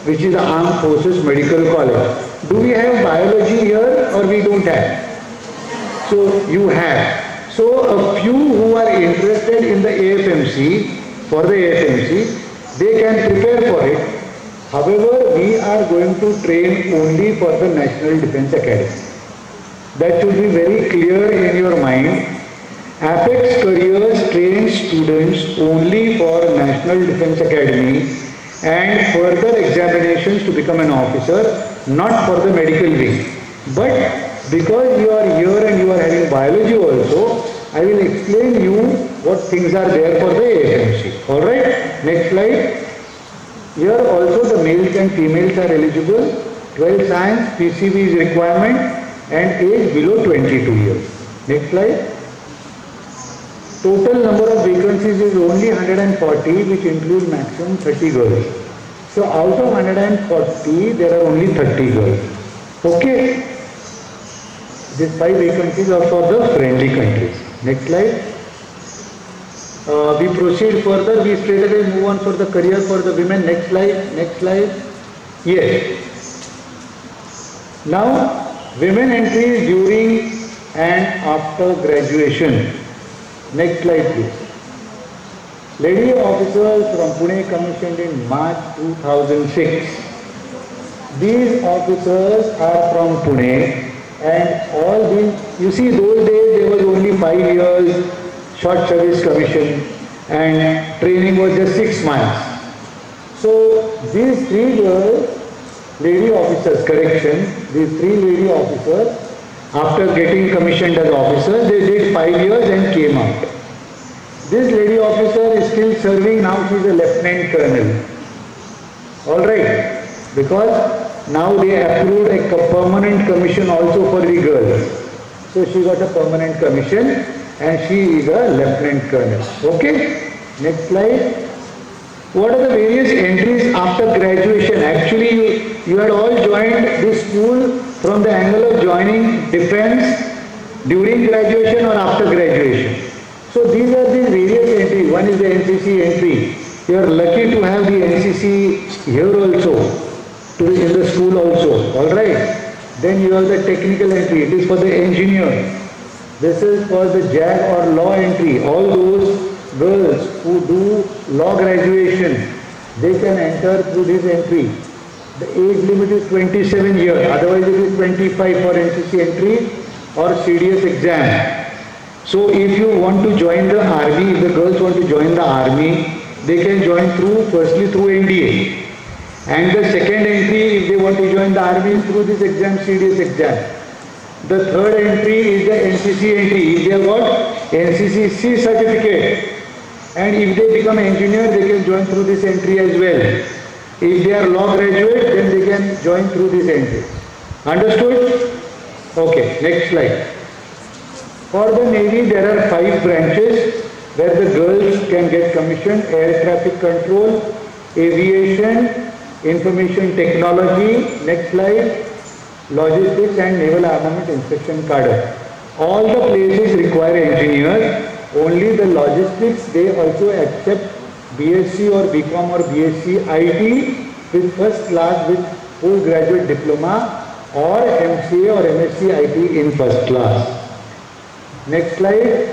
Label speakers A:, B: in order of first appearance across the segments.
A: which is the Armed Forces Medical College. Do we have biology here or we don't have? So you have. So a few who are interested in the AFMC, for the AFMC, they can prepare for it. However, we are going to train only for the National Defence Academy. That should be very clear in your mind. Apex Careers trains students only for National Defence Academy and further examinations to become an officer, not for the medical wing. But because you are here and you are having biology also, I will explain you what things are there for the AFMC. Alright, next slide. Here also the males and females are eligible. 12 science, PCB is requirement and age below 22 years. Next slide. Total number of vacancies is only 140, which include maximum 30 girls. So out of 140, there are only 30 girls. Okay. These 5 vacancies are for the friendly countries. Next slide. We proceed further. We straight away move on for the career for the women. Next slide. Next slide. Yes. Now, women entries during and after graduation. Next slide, please. Lady officers from Pune commissioned in March 2006. These officers are from Pune. And all these, you see, those days there was only 5 years short service commission and training was just 6 months. So these 3 girls, lady officers, correction, these 3 lady officers, after getting commissioned as officers, they did 5 years and came out. This lady officer is still serving, now she is a lieutenant colonel. Alright, because now they approved a permanent commission also for the girls. So she got a permanent commission and she is a lieutenant colonel. Okay, next slide. What are the various entries after graduation? Actually, you had all joined this school from the angle of joining defense during graduation or after graduation. So these are the various entries. One is the NCC entry. You are lucky to have the NCC here also. In the school also, alright. Then you have the technical entry, it is for the engineer. This is for the JAG or law entry. All those girls who do law graduation, they can enter through this entry. The age limit is 27 years, otherwise it is 25 for NCC entry or CDS exam. So if you want to join the army, if the girls want to join the army, they can join firstly through NDA. And the second entry, if they want to join the army, is through this exam, CDS exam. The third entry is the NCC entry. If they have got NCC C certificate, and if they become engineer, they can join through this entry as well. If they are law graduate, then they can join through this entry. Understood? Okay, next slide. For the Navy, there are 5 branches where the girls can get commissioned: air traffic control, aviation, information technology, next slide, logistics and naval armament inspection cadre. All the places require engineers, only the logistics, they also accept BSc or BCom or BSc IT with first class with postgraduate diploma or MCA or MSc IT in first class. Next slide.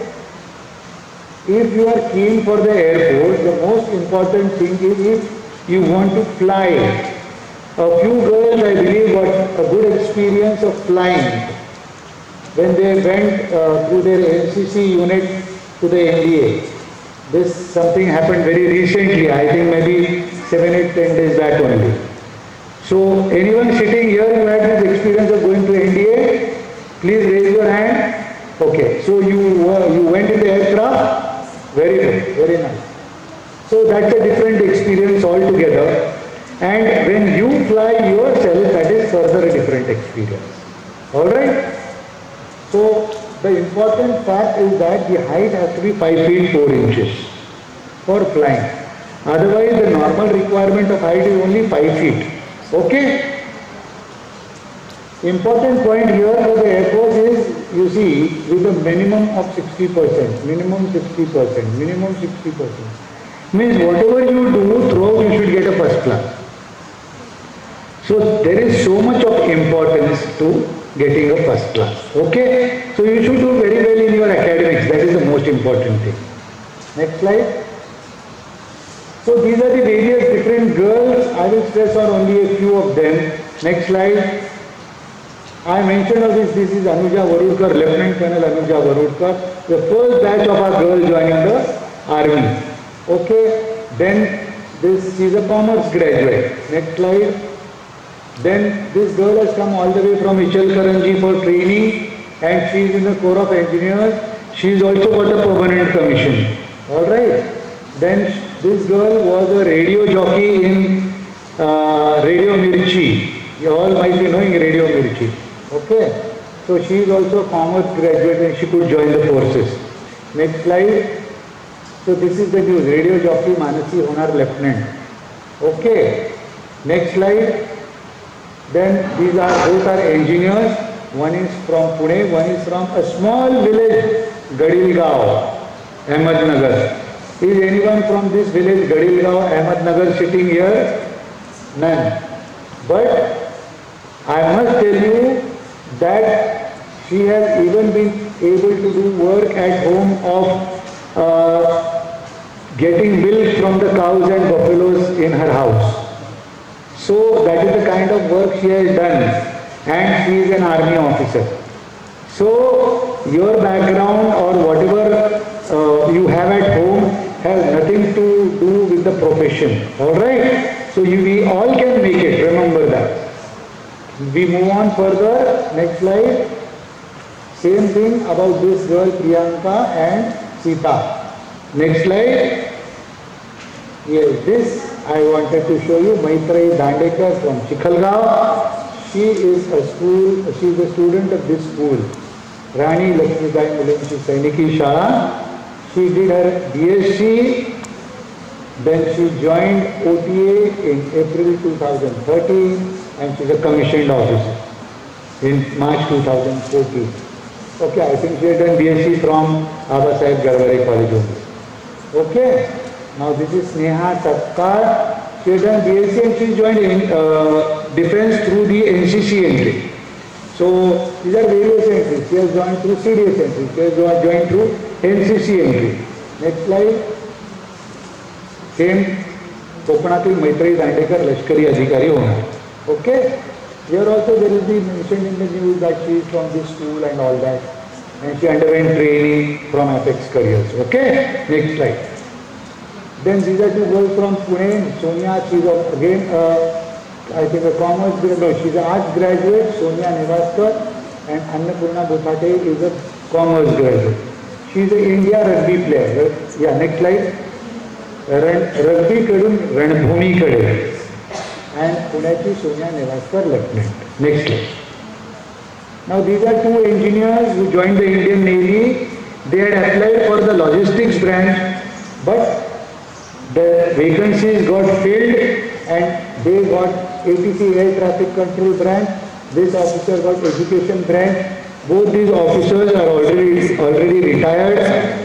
A: If you are keen for the Air Force, the most important thing is if you want to fly. A few girls, I believe, got a good experience of flying when they went through their NCC unit to the NDA. This something happened very recently, I think maybe 7, 8, 10 days back only. So anyone sitting here who had this experience of going to NDA, please raise your hand. Okay, so you went in the aircraft. Very good, very nice. So that's a different experience altogether. And when you fly yourself, that is further a different experience. Alright? So the important fact is that the height has to be 5 feet 4 inches for flying. Otherwise the normal requirement of height is only 5 feet. Okay? Important point here for the Air Force is, you see, with a minimum of 60%, minimum 60%, minimum 60%. Means whatever you do, throughout you should get a first class. So there is so much of importance to getting a first class. Okay? So you should do very well in your academics. That is the most important thing. Next slide. So these are the various different girls. I will stress on only a few of them. Next slide. I mentioned of this is Anuja Varudkar, Lieutenant Colonel Anuja Varudkar, the first batch of our girls joining the army. Okay, then she is a commerce graduate. Next slide. Then this girl has come all the way from Ichal Karanji for training and she is in the Corps of Engineers. She is also got a permanent commission. Alright. Then this girl was a radio jockey in Radio Mirchi. You all might be knowing Radio Mirchi. Okay. So she is also a commerce graduate and she could join the forces. Next slide. So this is the news. Radio jockey Manasi Honar Lieutenant. Okay. Next slide. Then these are both are engineers. One is from Pune, one is from a small village, Gadilgaon, Ahmednagar. Is anyone from this village, Gadilgaon, Ahmednagar sitting here? None. But I must tell you that she has even been able to do work at home of getting milk from the cows and buffaloes in her house. So that is the kind of work she has done, and she is an army officer. So your background or whatever you have at home has nothing to do with the profession. Alright? So we all can make it, remember that. We move on further. Next slide. Same thing about this girl Priyanka and Sita. Next slide. Yes, this I wanted to show you. Maitreyi Dandekar from Chikhalgaon. She is a student of this school. Rani Lakshmibai Mulanchi Sainiki Shala. She did her BSc. Then she joined OTA in April 2013 and she is a commissioned officer in March 2014. Okay, I think she had done BSc from Baba Saheb Garware College only. Okay. Now this is Sneha Tatkar. She has done BSc and she joined defense through the NCC entry. So these are various entries. She has joined through CDS entry. She has joined through NCC entry. Next slide. Same कोकणातील मैत्रेयी दांडेकर लष्करी अधिकारी होणार. Okay. Here also there will be mentioned in the news that she is from this school and all that. And she underwent training from Apex Careers. Okay. Next slide. Then these are two girls from Pune. Sonia, she is again, I think a commerce graduate. No, she is an arts graduate. Sonia Nevaskar and Annapurna Bothate is a commerce graduate. She is an India rugby player. Yeah, next slide. Rugby kadun Ranbhumi kade. And Punechi Sonia Nevaskar lieutenant. Next slide. Now these are two engineers who joined the Indian Navy. They had applied for the logistics branch, but the vacancies got filled and they got ATC air traffic control branch. This officer got education branch. Both these officers are already retired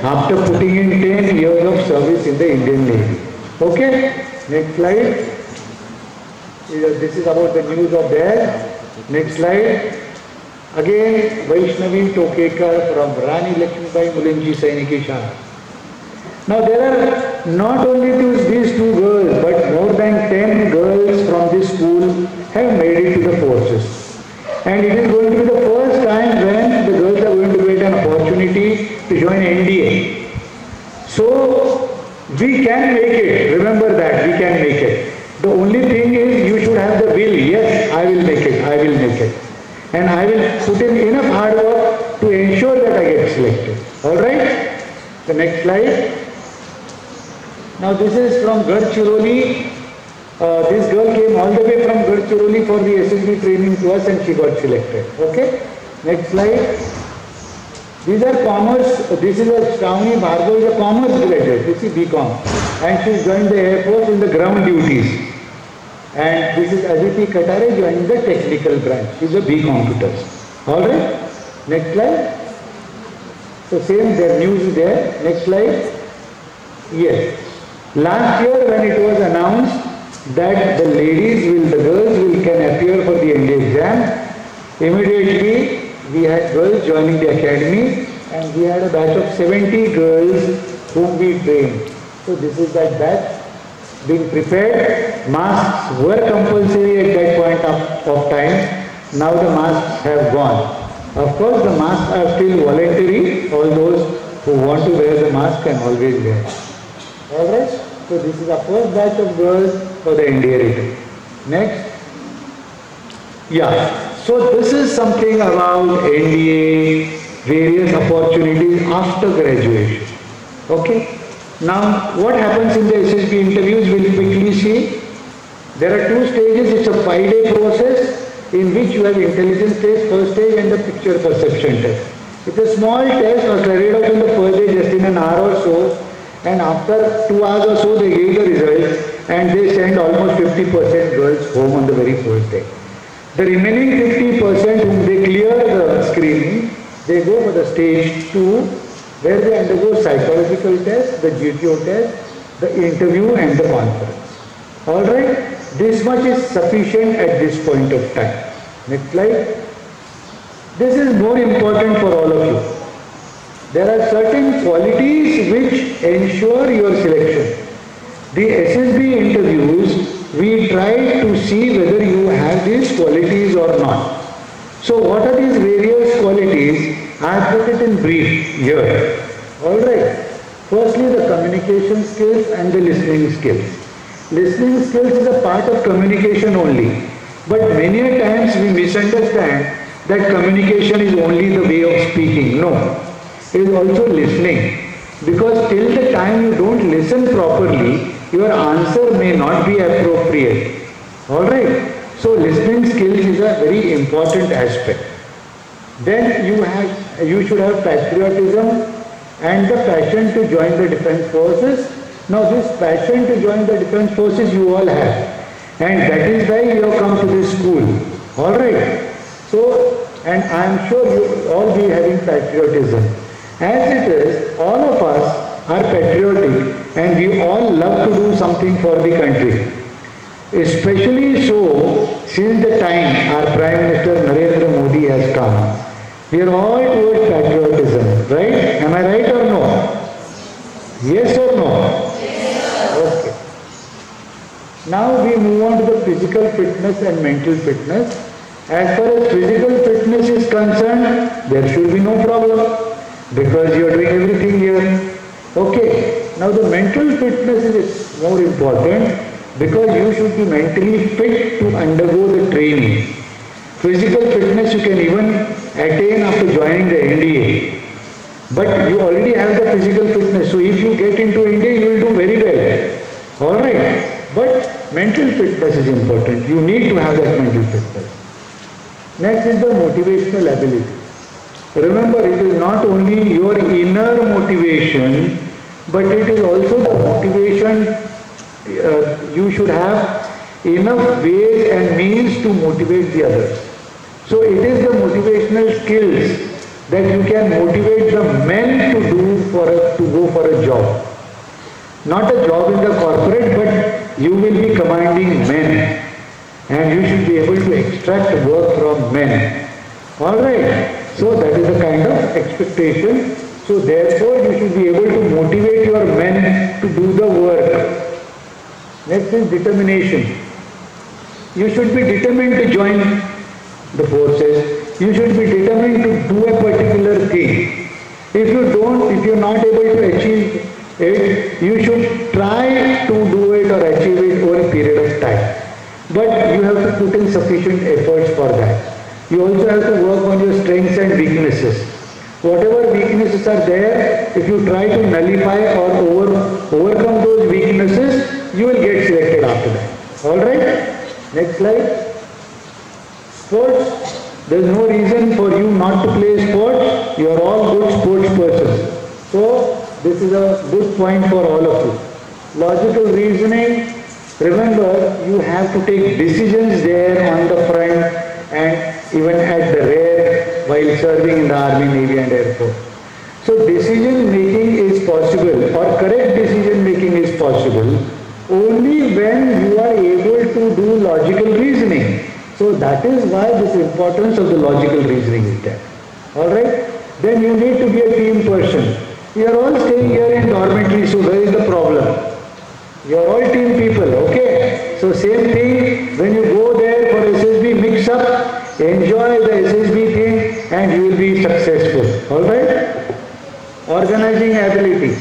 A: after putting in 10 years of service in the Indian Navy. Okay, next slide. This is about the news of there. Next slide. Again, Vaishnavi Tokekar from Rani Lakshmibai Mulanji Sainiki Shala. Now there are not only these two girls, but more than 10 girls from this school have made it to the forces. And it is going to be the first time when the girls are going to get an opportunity to join NDA. So we can make it. Remember that, we can make it. The only thing is you should have the will. Yes, I will make it. I will make it. And I will put in enough hard work to ensure that I get selected. Alright? The next slide. Now this is from Gadchiroli. This girl came all the way from Gadchiroli for the SSB training to us and she got selected. Okay? Next slide. These are commerce. This is a Shravani Bhargav, is a commerce graduate. This is BCom. And she joined the Air Force in the ground duties. And this is Aditi Katare joining the technical branch. She is a B computers. Alright? Next slide. So same, their news is there. Next slide. Yes. Last year when it was announced that the girls can appear Immediately, we had girls joining the academy, and we had a batch of 70 girls whom we trained. So this is that batch being prepared. Masks were compulsory at that point of time. Now the masks have gone. Of course, the masks are still voluntary. All those who want to wear the mask can always wear. Alright? So this is the first batch of girls for the NDA written. Next. Yeah. So this is something about NDA, various opportunities after graduation. Okay. Now, what happens in the SSB interviews, we'll quickly see. There are two stages. It's a 5-day process in which you have intelligence test, first stage, and the picture perception test. It's a small test or carried out in the first day just in an hour or so, and after 2 hours or so they give the results and they send almost 50% girls home on the very first day. The remaining 50% whom they clear the screening, they go for the stage 2 where they undergo psychological test, the GTO test, the interview and the conference. Alright, this much is sufficient at this point of time. Next slide. This is more important for all of you. There are certain qualities which ensure your selection. The SSB interviews, we try to see whether you have these qualities or not. So what are these various qualities? I have put it in brief here. Alright. Firstly, the communication skills and the listening skills. Listening skills is a part of communication only. But many a times we misunderstand that communication is only the way of speaking. No. It is also listening. Because till the time you don't listen properly, your answer may not be appropriate. Alright. So listening skills is a very important aspect. Then you should have patriotism and the passion to join the defense forces. Now this passion to join the defense forces you all have. And that is why you have come to this school. Alright. So, and I am sure you all be having patriotism. As it is, all of us are patriotic and we all love to do something for the country. Especially so, since the time our Prime Minister Narendra Modi has come, we are all towards patriotism, right? Am I right or no? Yes or no? Yes. Okay. Now we move on to the physical fitness and mental fitness. As far as physical fitness is concerned, there should be no problem because you are doing everything here. Okay. Now the mental fitness is more important because you should be mentally fit to undergo the training. Physical fitness you can even attain after joining the NDA. But you already have the physical fitness. So if you get into NDA, you will do very well. Alright. But mental fitness is important. You need to have that mental fitness. Next is the motivational ability. Remember, it is not only your inner motivation, but it is also the motivation you should have enough ways and means to motivate the others. So it is the motivational skills that you can motivate the men to go for a job. Not a job in the corporate, but you will be commanding men. And you should be able to extract work from men. Alright. So that is the kind of expectation. So therefore you should be able to motivate your men to do the work. Next is determination. You should be determined to join the forces. You should be determined to do a particular thing. If you're not able to achieve it, you should try to do it or achieve it over a period of time. But you have to put in sufficient efforts for that. You also have to work on your strengths and weaknesses. Whatever weaknesses are there, if you try to nullify or overcome those weaknesses, you will get selected after that. Alright? Next slide. Sports. There is no reason for you not to play sports. You are all good sports persons. So, this is a good point for all of you. Logical reasoning. Remember, you have to take decisions there on the front and even at the rear while serving in the Army, Navy and Air Force. So decision making is possible or correct decision making is possible only when you are able to do logical reasoning. So that is why this importance of the logical reasoning is there. Alright? Then you need to be a team person. You are all staying here in dormitory, so where is the problem? You are all team people, okay? So same thing, when you go there for SSB mix up, enjoy the SSB thing and you will be successful. Alright? Organizing ability.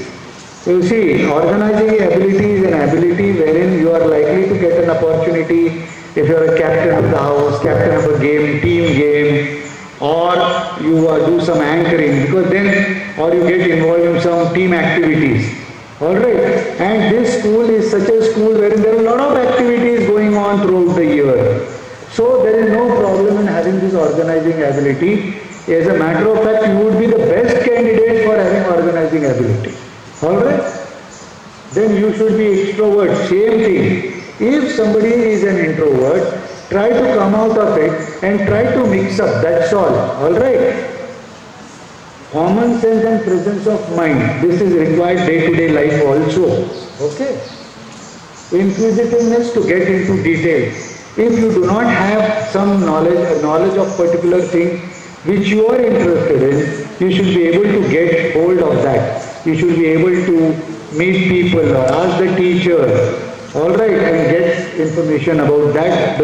A: You see, organizing ability is an ability wherein you are likely to get an opportunity if you are a captain of the house, captain of a game, team game, or you do some anchoring, because then, or you get involved in some team activities. Alright, and this school is such a school wherein there are a lot of activities going on throughout the year. So there is no problem in having this organizing ability. As a matter of fact, you would be the best candidate for having organizing ability. Alright? Then you should be extrovert. Same thing. If somebody is an introvert, try to come out of it and try to mix up. That's all. Alright? Common sense and presence of mind. This is required day-to-day life also. Okay? Inquisitiveness to get into details. If you do not have some knowledge of particular thing which you are interested in, you should be able to get hold of that. You should be able to meet people or ask the teacher, alright, and get information about that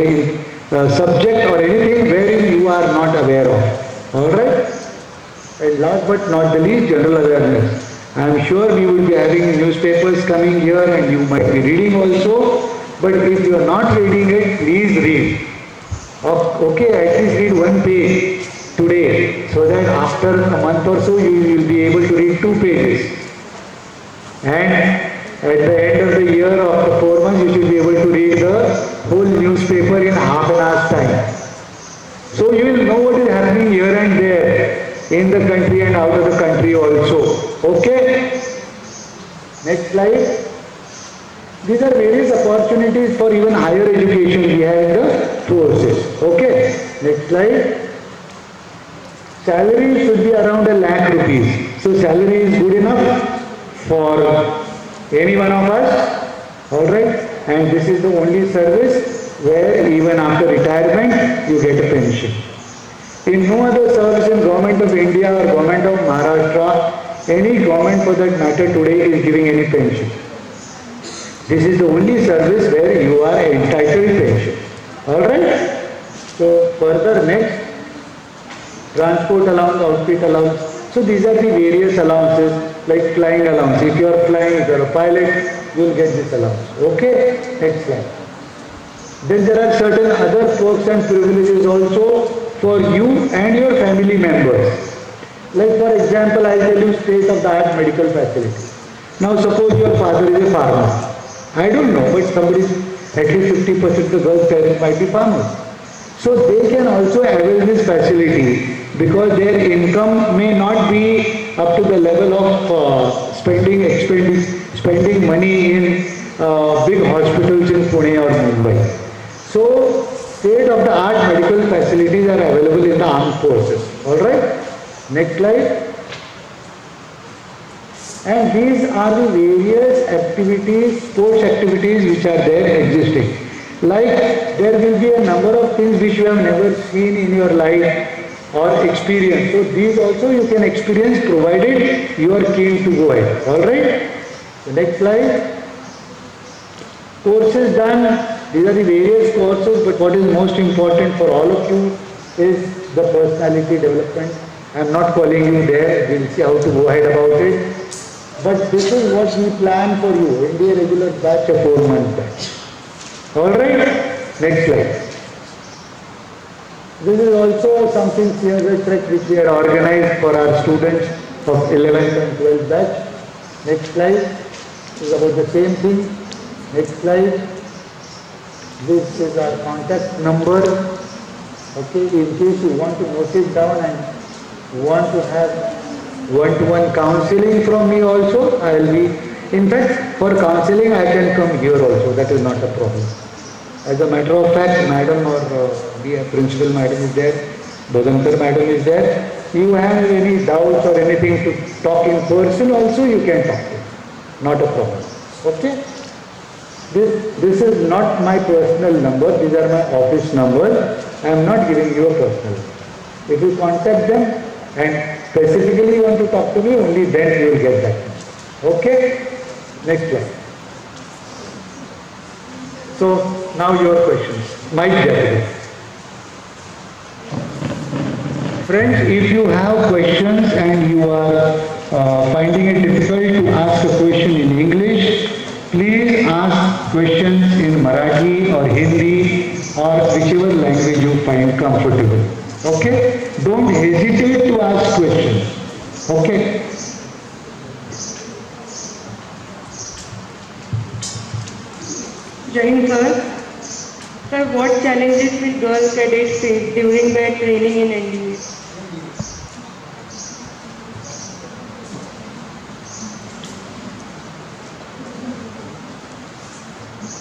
A: subject or anything wherein you are not aware of. Alright? And last but not the least, general awareness. I am sure we will be having newspapers coming here and you might be reading also. But if you are not reading it, please read. Okay, at least read one page today, so that after a month or so you will be able to read 2 pages. And at the end of the year, after 4 months, you should be able to read the whole newspaper in half an hour's time. So you will know what is happening here and there, in the country and out of the country also. Okay? Next slide. These are various opportunities for even higher education we have in the courses. Okay? Next slide. Salary should be around ₹1 lakh. So salary is good enough for any one of us. Alright? And this is the only service where even after retirement you get a pension. In no other service in Government of India or Government of Maharashtra, any government for that matter today is giving any pension. This is the only service where you are entitled to pension. Alright? So further next, transport allowance, outfit allowance. So these are the various allowances like flying allowance. If you are flying, if you are a pilot, you will get this allowance. Okay? Next slide. Then there are certain other perks and privileges also for you and your family members. Like for example, I tell you state-of-the-art medical facility. Now suppose your father is a farmer. I don't know, but somebody, at least 50% of the girls' parents might be farmers. So they can also avail this facility because their income may not be up to the level of spending money in big hospitals in Pune or Mumbai. So state-of-the-art medical facilities are available in the armed forces. Alright? Next slide. And these are the various activities, sports activities which are there existing. Like there will be a number of things which you have never seen in your life or experienced. So these also you can experience provided you are keen to go ahead. Alright? The next slide. Courses done. These are the various courses, but what is most important for all of you is the personality development. I am not calling you there. We will see how to go ahead about it. But this is what we plan for you, India regular batch, a 4-month batch. Alright, next slide. This is also something which we had organized for our students of 11th and 12th batch. Next slide is about the same thing. Next slide. This is our contact number. Okay, in case you want to note it down and want to have one-to-one counseling from me also, I will be, in fact, for counseling I can come here also, that is not a problem. As a matter of fact, madam or the principal madam is there, Bhagantar madam is there. You have any doubts or anything to talk in person also, you can talk to. Not a problem. Okay? This is not my personal number, these are my office numbers. I am not giving you a personal number. If you contact them and specifically want to talk to me, only then you will get that. Okay? Next slide. So now your questions. Mike Japanese. Friends, if you have questions and you are finding it difficult to ask a question in English, please ask questions in Marathi or Hindi or whichever language you find comfortable. Okay? Don't hesitate to ask questions. Okay?
B: Jai Hind, sir. Sir, what challenges will girl cadets face during their training in NDA?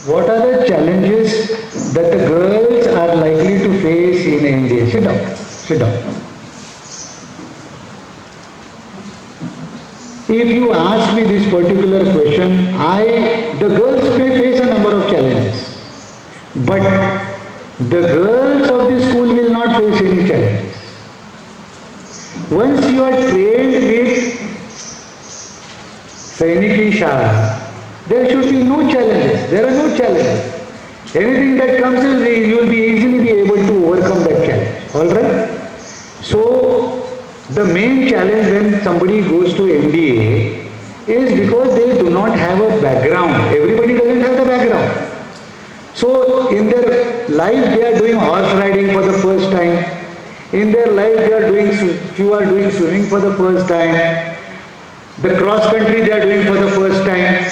A: What are the challenges that the girls are likely to face in NDA? Sit down. Sit down. If you ask me this particular question, the girls may face a number of challenges. But the girls of the school will not face any challenges. Once you are trained with Sainiki Shala, there should be no challenges. There are no challenges. Anything that comes in, you will be easily be able to overcome that challenge. Alright? So, the main challenge when somebody goes to MDA is because they do not have a background. Everybody doesn't have the background. So, in their life they are doing horse riding for the first time. In their life they are doing, few are doing swimming for the first time. The cross country they are doing for the first time.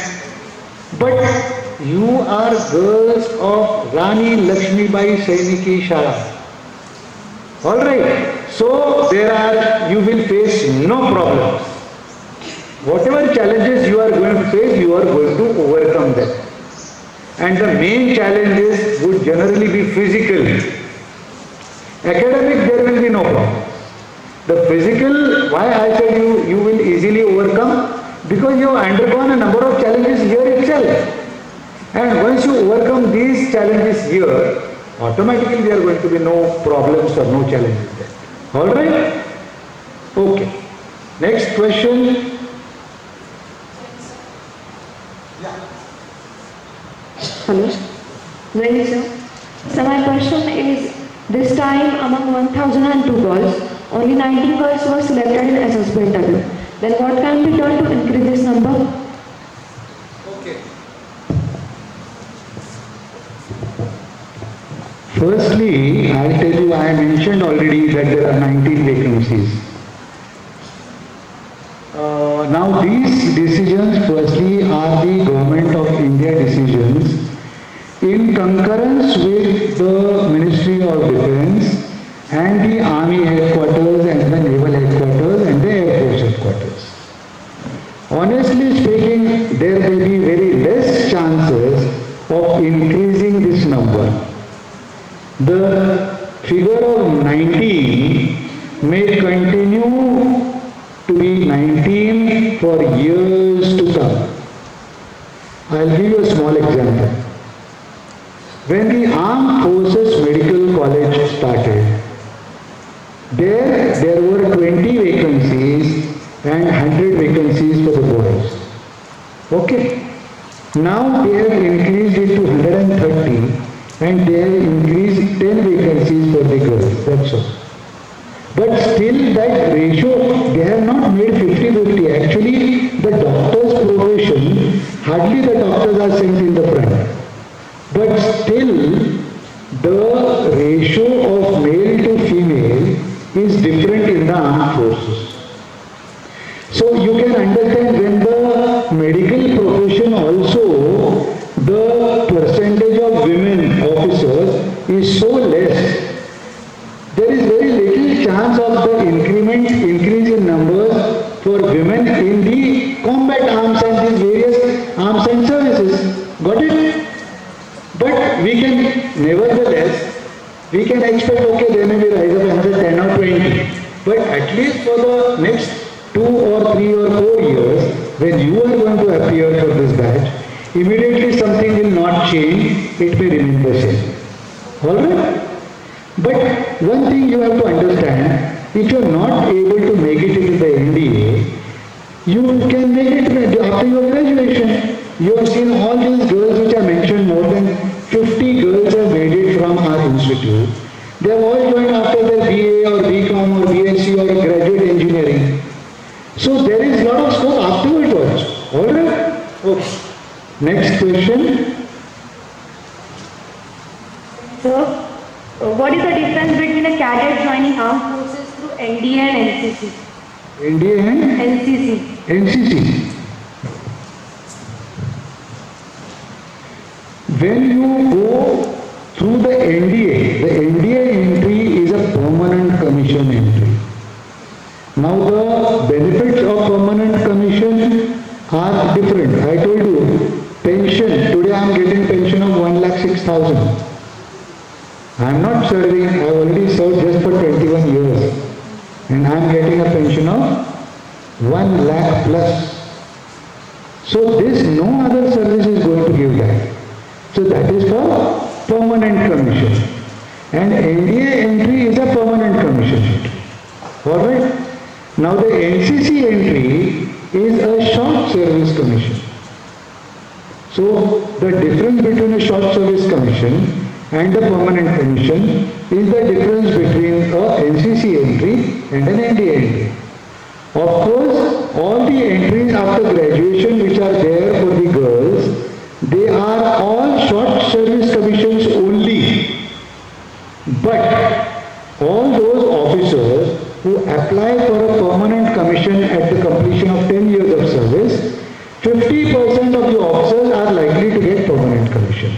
A: But you are girls of Rani Lakshmibai Sainiki Shala. Alright, so you will face no problems. Whatever challenges you are going to face, you are going to overcome them. And the main challenges would generally be physical. Academic, there will be no problem. The physical, why I said you will easily overcome? Because you have undergone a number of challenges here itself. And once you overcome these challenges here, automatically there are going to be no problems or no challenges there. Alright? Okay. Next question.
B: Hello. Very sir. So my question is, this time among 1002 girls, only 19 girls were selected in assessment W. Then what can be done to increase this number?
A: Okay. Firstly, I'll tell you, I mentioned already that there are 19 vacancies. Now these decisions firstly are the Government of India decisions in concurrence with the Ministry of Defence and the Army headquarters and the Naval headquarters and the Air Force headquarters. Honestly speaking, there may be very less chances of increasing this number. The figure of 19 may continue to be 19 for years to come. I'll give you a small example. When the Armed Forces Medical College started, there were 20 vacancies and 100 vacancies for the boys. Okay. Now they have increased it to 130 and they have increased 10 vacancies for the girls. That's all. But still that ratio, they have not made 50-50. Actually, the doctor's profession, hardly the doctors are sent in the front. But still, the ratio of male to female is different in the armed forces. So you can understand when the medical profession also, the percentage of women officers is so less, there is very little chance of the increase in numbers for women in the combat arms and these various arms and services. Got it? But we can, nevertheless, we can expect, okay, there may be rise of another 10 or 20. But at least for the next 2 or 3 or 4 years, when you are going to appear for this batch, Immediately something will not change, it may remain the same. Alright? But one thing you have to understand, if you are not able to make it into the NDA, you can make it after your graduation. You have seen all these girls which I mentioned, more than 50 girls have made it from our institute. They have all joined after their BA or BCom or BSc or graduate engineering. So there is a lot of scope afterwards also. Alright? Okay. Next question.
B: So, what is the difference between a cadet joining armed forces through NDA and NCC?
A: NDA and
B: NCC.
A: NCC. When you go through the NDA entry is a permanent commission entry. Now the benefits of permanent commission are different. I told you, pension, today I am getting pension of 1,06,000. I am not serving, I have already served just for 21 years. And I am getting a pension of 1 lakh plus. So this no other service is going to give that. So that is for permanent commission. And NDA entry is a permanent commission entry. Alright? Now the NCC entry is a short service commission. So the difference between a short service commission and a permanent commission is the difference between a NCC entry and an NDA entry. Of course, all the entries after graduation which are there for the girls, they are all short service commissions only. But all those officers who apply for a permanent commission at the completion of 10 years of service, 50% of the officers are likely to get permanent commission.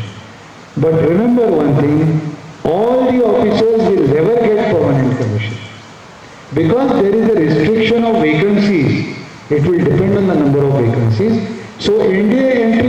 A: But remember one thing, all the officers will never get permanent commission. Because there is a restriction of vacancies, it will depend on the number of vacancies. So NDA entry